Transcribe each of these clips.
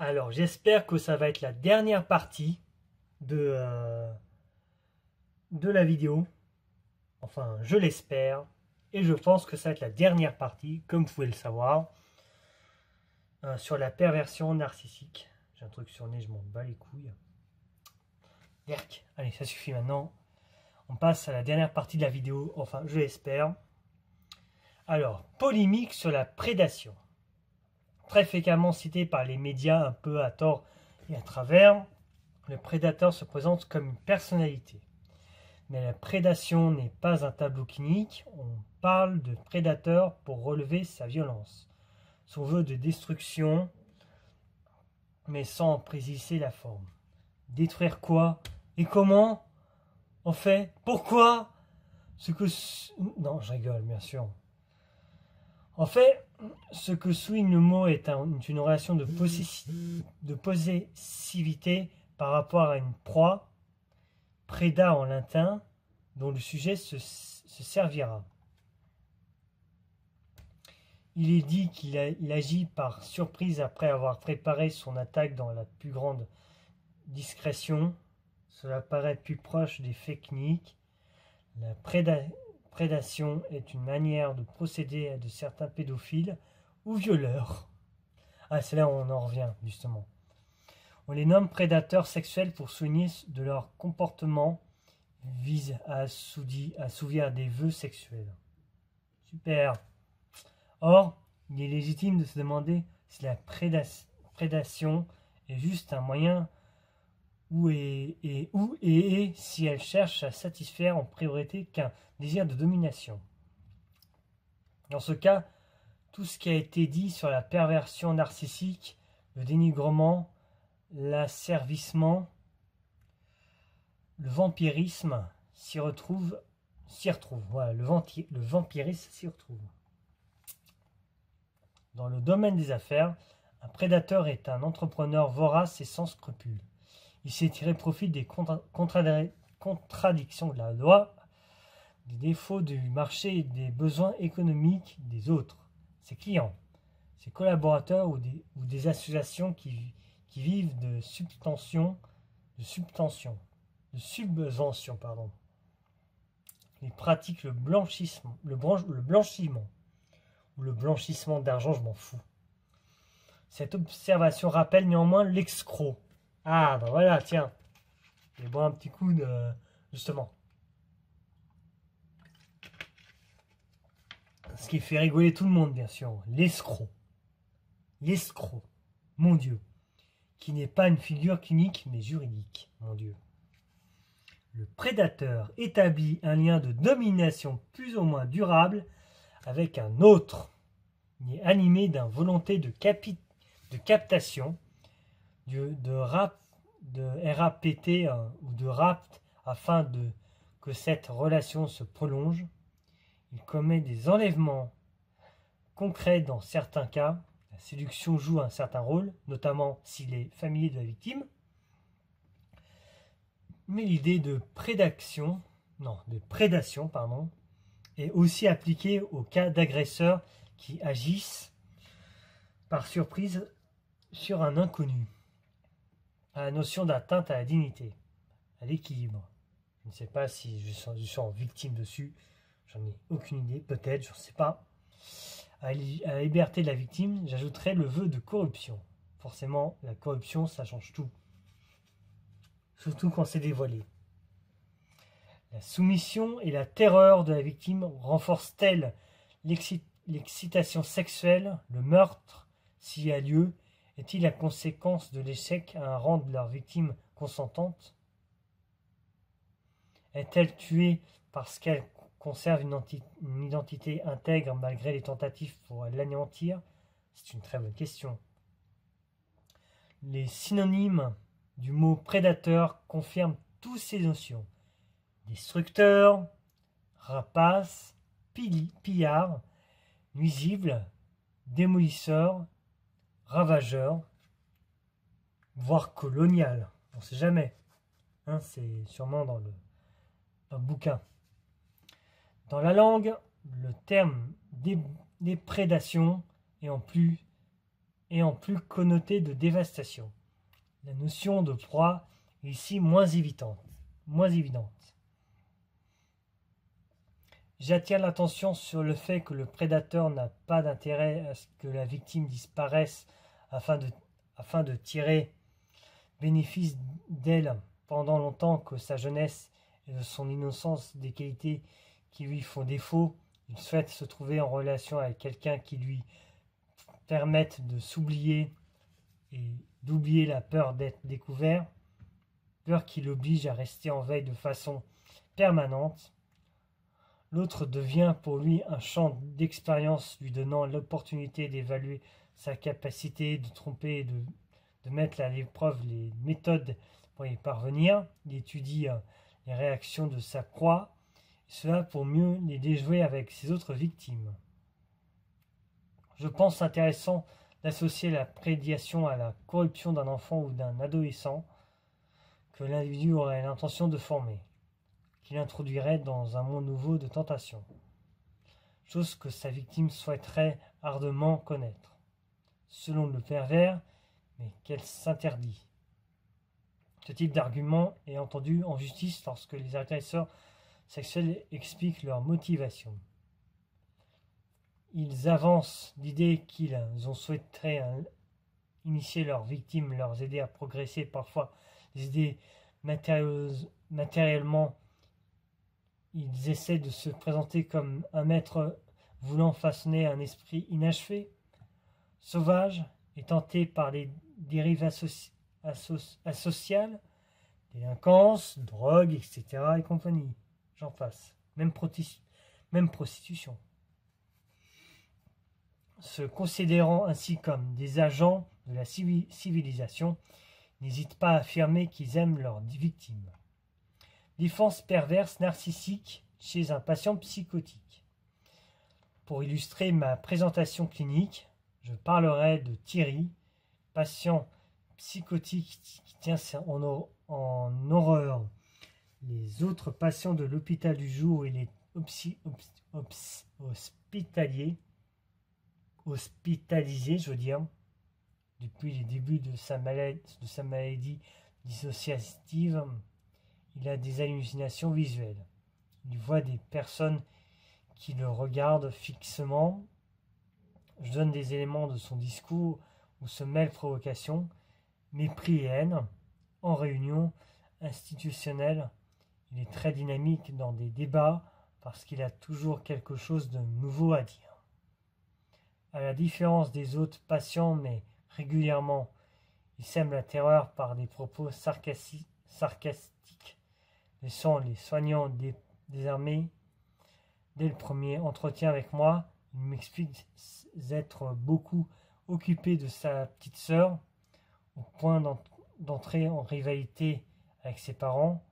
Alors, j'espère que ça va être la dernière partie de la vidéo. Enfin, je l'espère. Et je pense que ça va être la dernière partie, comme vous pouvez le savoir, sur la perversion narcissique. J'ai un truc sur le nez, je m'en bats les couilles. Yerk. Allez, ça suffit maintenant. On passe à la dernière partie de la vidéo. Enfin, je l'espère. Alors, polémique sur la prédation. Très fréquemment cité par les médias, un peu à tort et à travers, le prédateur se présente comme une personnalité. Mais la prédation n'est pas un tableau clinique, on parle de prédateur pour relever sa violence, son vœu de destruction, mais sans en préciser la forme. Détruire quoi et comment? En fait, pourquoi? Non, je rigole, bien sûr. En fait, ce que souligne le mot est une relation de possessivité par rapport à une proie, préda en latin, dont le sujet se servira. Il est dit qu'il agit par surprise après avoir préparé son attaque dans la plus grande discrétion. Cela paraît plus proche des faits cliniques. La prédation est une manière de procéder à de certains pédophiles ou violeurs. Ah, c'est là où on en revient, justement. On les nomme prédateurs sexuels pour souligner de leur comportement vise à assouvir des vœux sexuels. Super. Or, il est légitime de se demander si la prédation est juste un moyen où et si elle cherche à satisfaire en priorité qu'un désir de domination. Dans ce cas, tout ce qui a été dit sur la perversion narcissique, le dénigrement, l'asservissement, le vampirisme s'y retrouve. Voilà, le vampirisme s'y retrouve. Dans le domaine des affaires, un prédateur est un entrepreneur vorace et sans scrupules. Il sait tirer profit des contradictions de la loi, des défauts du marché et des besoins économiques des autres, ses clients, ses collaborateurs ou des associations qui vivent de subventions. Il pratique le blanchiment ou le blanchissement d'argent, je m'en fous. Cette observation rappelle néanmoins l'escroc. Ah, ben voilà, tiens. Je vais boire un petit coup de... Justement. Ce qui fait rigoler tout le monde, bien sûr. L'escroc. L'escroc. Mon Dieu. Qui n'est pas une figure clinique, mais juridique. Mon Dieu. Le prédateur établit un lien de domination plus ou moins durable avec un autre. Il est animé d'une volonté de captation, de RAPT ou de rapt afin que cette relation se prolonge. Il commet des enlèvements concrets dans certains cas. La séduction joue un certain rôle, notamment s'il est familier de la victime. Mais l'idée de prédation est aussi appliquée au cas d'agresseurs qui agissent par surprise sur un inconnu, à la notion d'atteinte à la dignité, à l'équilibre. Je ne sais pas si je suis en victime dessus, j'en ai aucune idée, peut-être, je ne sais pas. À la liberté de la victime, j'ajouterais le vœu de corruption. Forcément, la corruption, ça change tout. Surtout quand c'est dévoilé. La soumission et la terreur de la victime renforcent-elles l'excitation sexuelle, le meurtre, s'il y a lieu, est-il la conséquence de l'échec à rendre leur victime consentante? Est-elle tuée parce qu'elle conserve une identité intègre malgré les tentatives pour l'anéantir? C'est une très bonne question. Les synonymes du mot prédateur confirment toutes ces notions. Destructeur, rapace, pillard, nuisible, démolisseur, ravageur, voire colonial. On ne sait jamais. Hein, c'est sûrement dans le bouquin. Dans la langue, le terme déprédation est ayant plus connoté de dévastation. La notion de proie est ici moins évidente. J'attire l'attention sur le fait que le prédateur n'a pas d'intérêt à ce que la victime disparaisse afin de tirer bénéfice d'elle pendant longtemps, que sa jeunesse et de son innocence des qualités qui lui font défaut. Il souhaite se trouver en relation avec quelqu'un qui lui permette de s'oublier et d'oublier la peur d'être découvert, peur qui l'oblige à rester en veille de façon permanente. L'autre devient pour lui un champ d'expérience, lui donnant l'opportunité d'évaluer sa capacité de tromper et de mettre à l'épreuve les méthodes pour y parvenir. Il étudie les réactions de sa proie, cela pour mieux les déjouer avec ses autres victimes. Je pense intéressant d'associer la prédation à la corruption d'un enfant ou d'un adolescent que l'individu aurait l'intention de former, qu'il introduirait dans un monde nouveau de tentation, chose que sa victime souhaiterait ardemment connaître, selon le pervers, mais qu'elle s'interdit. Ce type d'argument est entendu en justice lorsque les agresseurs sexuels expliquent leur motivation. Ils avancent l'idée qu'ils ont souhaité initier leurs victimes, leur aider à progresser, parfois les aider matériellement. Ils essaient de se présenter comme un maître voulant façonner un esprit inachevé, sauvage et tenté par les dérives asociales, délinquance, drogue, etc. et compagnie. J'en passe. Même prostitution. Se considérant ainsi comme des agents de la civilisation, n'hésitent pas à affirmer qu'ils aiment leurs victimes. Défense perverse narcissique chez un patient psychotique. Pour illustrer ma présentation clinique, je parlerai de Thierry, patient psychotique qui tient en horreur les autres patients de l'hôpital du jour et les hospitalisés, je veux dire, depuis les débuts de sa maladie dissociative. Il a des hallucinations visuelles. Il voit des personnes qui le regardent fixement. Je donne des éléments de son discours où se mêlent provocation, mépris et haine. En réunion institutionnelle, il est très dynamique dans des débats parce qu'il a toujours quelque chose de nouveau à dire. À la différence des autres patients, mais régulièrement, il sème la terreur par des propos sarcastiques, laissant les soignants désarmés. Dès le premier entretien avec moi, il m'explique être beaucoup occupé de sa petite sœur, au point d'entrer en rivalité avec ses parents,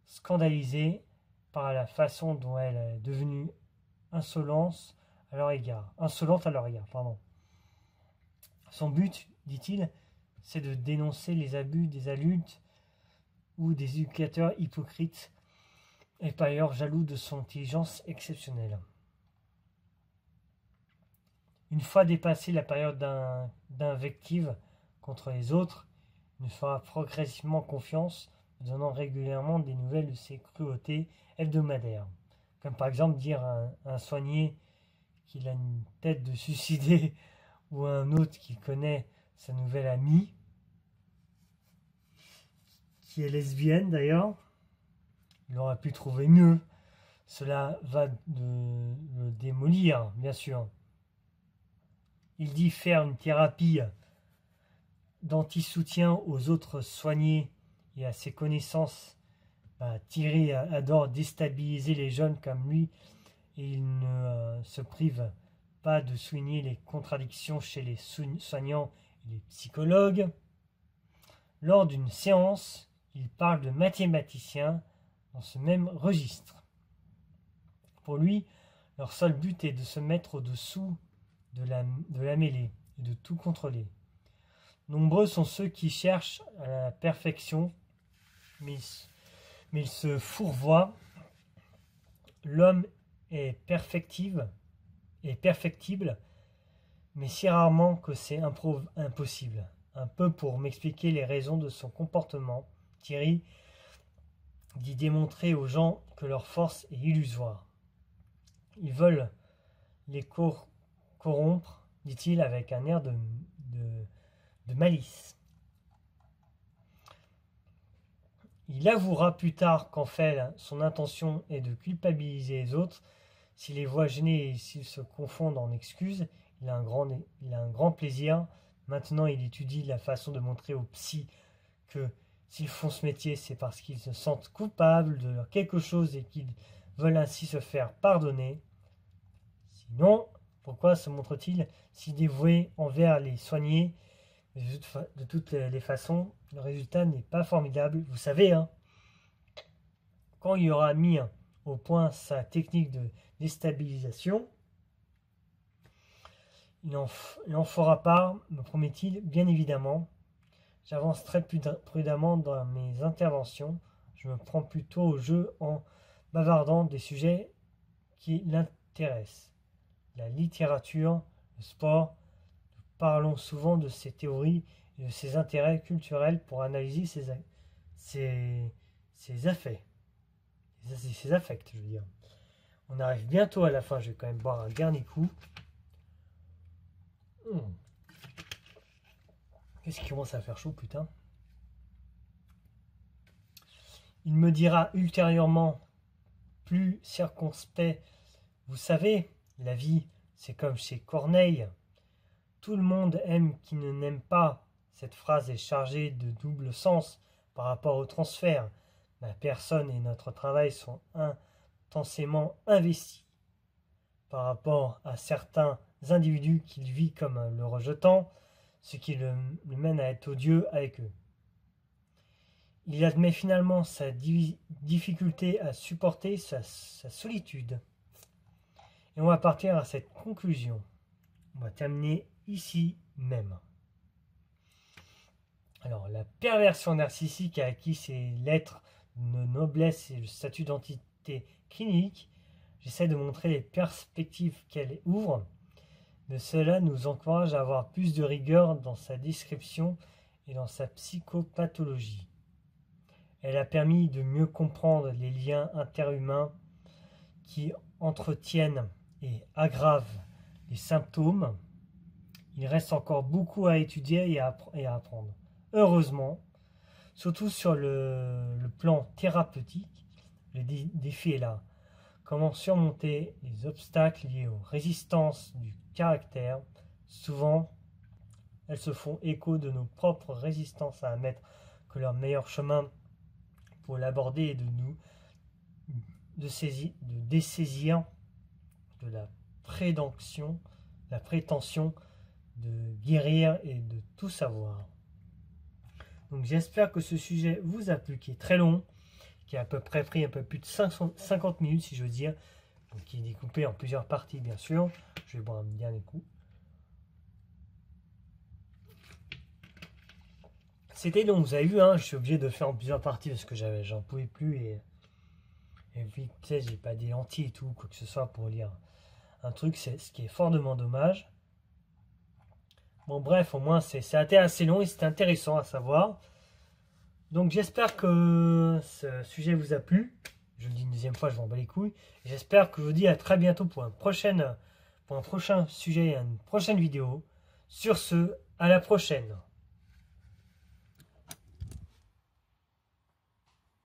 scandalisé par la façon dont elle est devenue insolente à leur égard. Son but, dit-il, c'est de dénoncer les abus des adultes ou des éducateurs hypocrites et par ailleurs jaloux de son intelligence exceptionnelle. Une fois dépassée la période d'invective contre les autres, il nous fera progressivement confiance, donnant régulièrement des nouvelles de ses cruautés hebdomadaires. Comme par exemple dire à un soigné qu'il a une tête de suicidé ou à un autre qu'il connaît sa nouvelle amie, qui est lesbienne d'ailleurs. Il aurait pu trouver mieux. Cela va le démolir, bien sûr. Il dit faire une thérapie d'anti-soutien aux autres soignés et à ses connaissances. Thierry adore déstabiliser les jeunes comme lui et il ne se prive pas de souligner les contradictions chez les soignants et les psychologues. Lors d'une séance, il parle de mathématiciens dans ce même registre. Pour lui, leur seul but est de se mettre au-dessous de la mêlée et de tout contrôler. Nombreux sont ceux qui cherchent à la perfection, mais ils se fourvoient. L'homme est perfectible, mais si rarement que c'est impossible. Un peu pour m'expliquer les raisons de son comportement, Thierry dit démontrer aux gens que leur force est illusoire. Ils veulent les corrompre, dit-il avec un air de malice. Il avouera plus tard qu'en fait, son intention est de culpabiliser les autres. S'il les voit gênés et s'ils se confondent en excuses, il a un grand plaisir. Maintenant, il étudie la façon de montrer aux psys que s'ils font ce métier, c'est parce qu'ils se sentent coupables de quelque chose et qu'ils veulent ainsi se faire pardonner. Sinon, pourquoi se montre-t-il si dévoué envers les soignés? De toutes les façons, le résultat n'est pas formidable. Vous savez, hein, quand il aura mis au point sa technique de déstabilisation, il en fera part, me promet-il, bien évidemment. J'avance très prudemment dans mes interventions. Je me prends plutôt au jeu en bavardant des sujets qui l'intéressent. La littérature, le sport. Nous parlons souvent de ses théories et de ses intérêts culturels pour analyser ses affects. Ses affects, je veux dire. On arrive bientôt à la fin. Je vais quand même boire un dernier coup. Qu'est-ce qui commence à faire chaud, putain? Il me dira ultérieurement, plus circonspect, vous savez, la vie, c'est comme chez Corneille. Tout le monde aime qui ne n'aime pas. Cette phrase est chargée de double sens par rapport au transfert. Ma personne et notre travail sont intensément investis. Par rapport à certains individus qu'il vit comme le rejetant, ce qui le mène à être odieux avec eux. Il admet finalement sa difficulté à supporter sa solitude. Et on va partir à cette conclusion. On va terminer ici même. Alors, la perversion narcissique a acquis ses lettres de noblesse et le statut d'entité clinique. J'essaie de montrer les perspectives qu'elle ouvre. Mais cela nous encourage à avoir plus de rigueur dans sa description et dans sa psychopathologie. Elle a permis de mieux comprendre les liens interhumains qui entretiennent et aggravent les symptômes. Il reste encore beaucoup à étudier et à apprendre. Heureusement, surtout sur le plan thérapeutique, le défi est là. Comment surmonter les obstacles liés aux résistances du caractère? Souvent, elles se font écho de nos propres résistances à admettre que leur meilleur chemin pour l'aborder est de dessaisir de la prétention de guérir et de tout savoir. Donc j'espère que ce sujet vous a plu, qui est très long, qui a à peu près pris un peu plus de 50 minutes si je veux dire, donc qui est découpé en plusieurs parties bien sûr. Je vais boire un dernier coup. C'était long, vous avez vu, hein, je suis obligé de faire en plusieurs parties parce que j'en pouvais plus et puis tu sais, j'ai pas des lentilles et tout, quoi que ce soit pour lire un truc, c'est ce qui est fortement dommage. Bon bref, au moins c'était assez long et c'était intéressant à savoir. Donc j'espère que ce sujet vous a plu. Je le dis une deuxième fois, je m'en bats les couilles. J'espère que je vous dis à très bientôt pour un prochain sujet et une prochaine vidéo. Sur ce, à la prochaine.